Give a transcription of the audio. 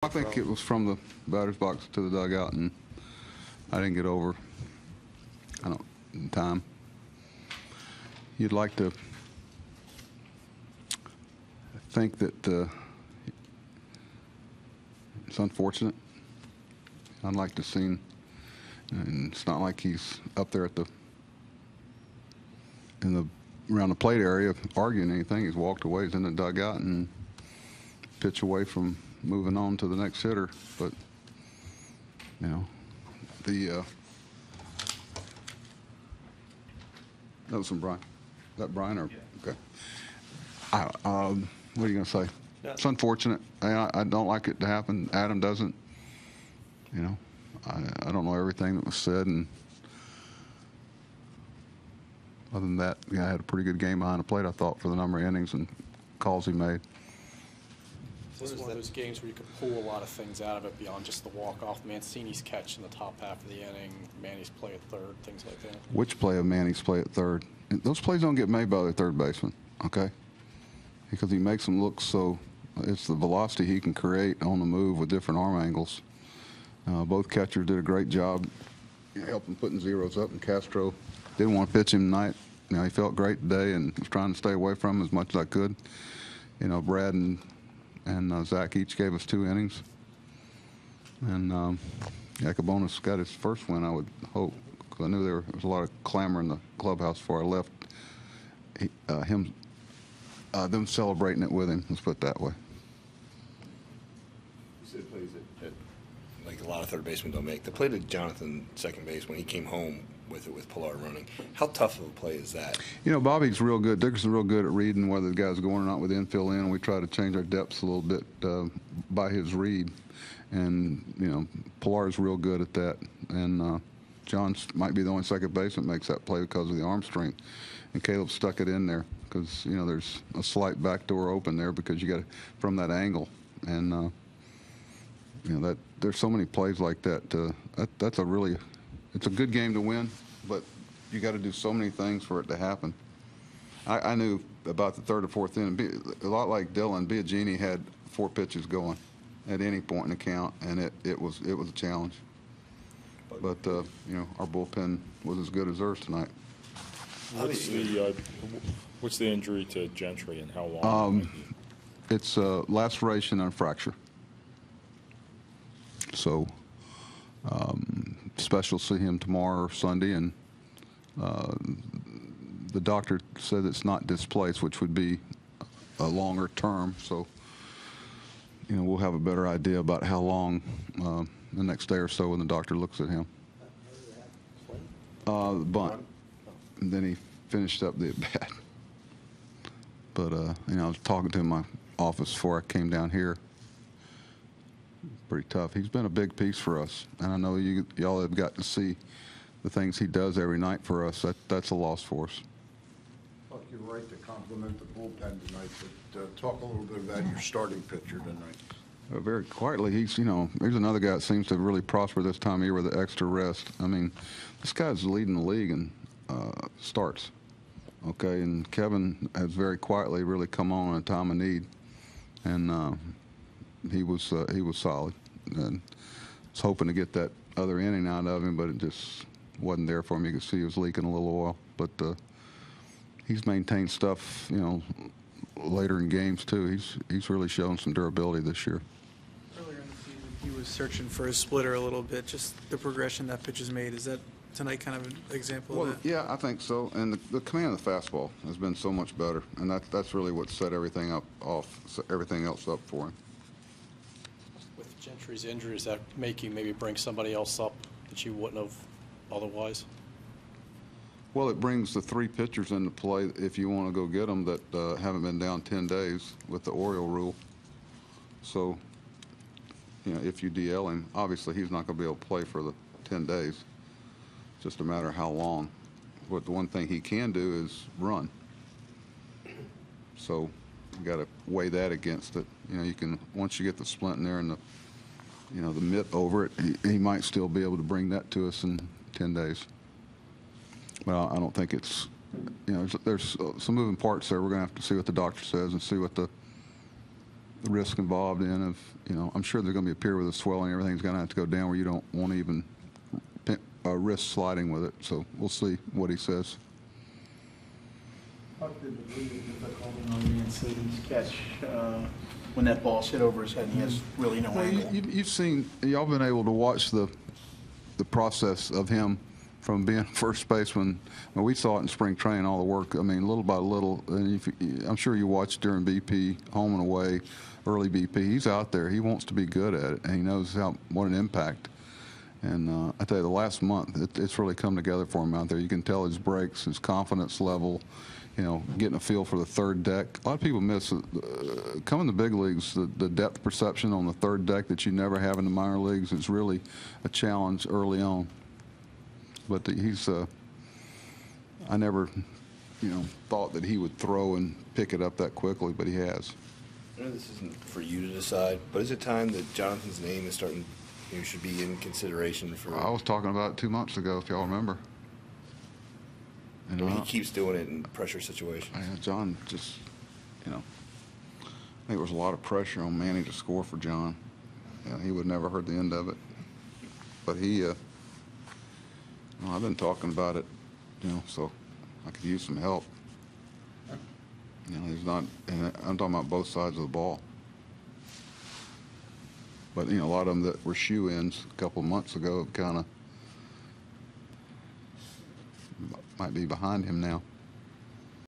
I think it was from the batter's box to the dugout, and I didn't get over, in time. You'd like to think that it's unfortunate. I'd like to see him, and it's not like he's up there around the plate area arguing anything. He's walked away, he's in the dugout, and pitch away from moving on to the next hitter. But that was from Brian. Is that Brian or okay? What are you going to say? Yeah. It's unfortunate. I don't like it to happen. Adam doesn't. I don't know everything that was said, and other than that, I had a pretty good game behind the plate, I thought, for the number of innings and calls he made. This is one of those games where you could pull a lot of things out of it beyond just the walk-off. Mancini's catch in the top half of the inning, Manny's play at third, things like that. Which play of Manny's play at third? Those plays don't get made by the third baseman, okay? Because he makes them look so. It's the velocity he can create on the move with different arm angles. Both catchers did a great job helping putting zeros up, and Castro didn't want to pitch him tonight. He felt great today and was trying to stay away from him as much as I could. Brad and Zach each gave us 2 innings. And Yacobonis got his first win, I would hope, because I knew there was a lot of clamor in the clubhouse before I left. Them celebrating it with him, let's put it that way. You said plays that like a lot of third basemen don't make. The play to Jonathan, second base, when he came home with Pilar running, how tough of a play is that? Bobby's real good. Dickerson's real good at reading whether the guy's going or not with infield in. We try to change our depths a little bit by his read. And, Pilar's real good at that. And John might be the only second baseman that makes that play because of the arm strength. And Caleb stuck it in there because, there's a slight back door open there because you got it from that angle. And, that there's so many plays like that. That's it's a good game to win, but you got to do so many things for it to happen. I knew about the third or fourth inning, a lot like Dylan, Biagini had 4 pitches going at any point in the count, and it was a challenge. But our bullpen was as good as theirs tonight. What's the injury to Gentry and how long? It's laceration and fracture. So special see him tomorrow or Sunday, and the doctor said it's not displaced, which would be a longer term. So we'll have a better idea about how long the next day or so when the doctor looks at him. The bunt, and then he finished up the at-bat. But I was talking to him in my office before I came down here. Pretty tough. He's been a big piece for us, and I know y'all have got to see the things he does every night for us. That's a loss for us. Buck, you're right to compliment the bullpen tonight, but talk a little bit about your starting pitcher tonight. Very quietly, he's there's another guy that seems to really prosper this time of year with the extra rest. I mean, this guy's leading the league in starts. Okay, and Kevin has very quietly really come on in a time of need, and he was solid. And I was hoping to get that other inning out of him, but it just wasn't there for him. You could see he was leaking a little oil, but he's maintained stuff, later in games too. He's really shown some durability this year. Earlier in the season, he was searching for his splitter a little bit. Just the progression that pitch has made. Is that tonight kind of an example of that? Yeah, I think so. And the command of the fastball has been so much better, and that's really what set everything else up for him. With Gentry's injury, does that make you maybe bring somebody else up that you wouldn't have otherwise? Well, it brings the 3 pitchers into play if you want to go get them that haven't been down 10 days with the Oriole rule. So, if you DL him, obviously he's not going to be able to play for the 10 days. It's just a matter of how long. But the one thing he can do is run. So you got to weigh that against it. You can, once you get the splint in there and the mitt over it, he might still be able to bring that to us in 10 days. Well, I don't think it's, there's some moving parts there. We're going to have to see what the doctor says and see what the the risk involved in of, I'm sure there's going to be a period where the swelling, everything's going to have to go down where you don't want to even risk sliding with it. So we'll see what he says. Buck did the really difficulty on Mancini's catch when that ball's hit over his head and he has really no angle. You've seen, y'all been able to watch the process of him from being first baseman. Well, we saw it in spring training, all the work. I mean, little by little. And I'm sure you watched during BP, home and away, early BP. He's out there. He wants to be good at it, and he knows what an impact. And I tell you, the last month, it's really come together for him out there. You can tell his breaks, his confidence level, getting a feel for the third deck. A lot of people miss coming to the big leagues. The depth perception on the third deck that you never have in the minor leagues is really a challenge early on. But I never, thought that he would throw and pick it up that quickly, but he has. I know this isn't for you to decide, but is it time that Jonathan's name is starting? Should be in consideration for. I was talking about it 2 months ago, if y'all remember. And he keeps doing it in pressure situations. Yeah, John just, I think there was a lot of pressure on Manny to score for John. He would never heard the end of it. But I've been talking about it, so I could use some help. He's not, and I'm talking about both sides of the ball. But, a lot of them that were shoe-ins a couple of months ago kind of might be behind him now.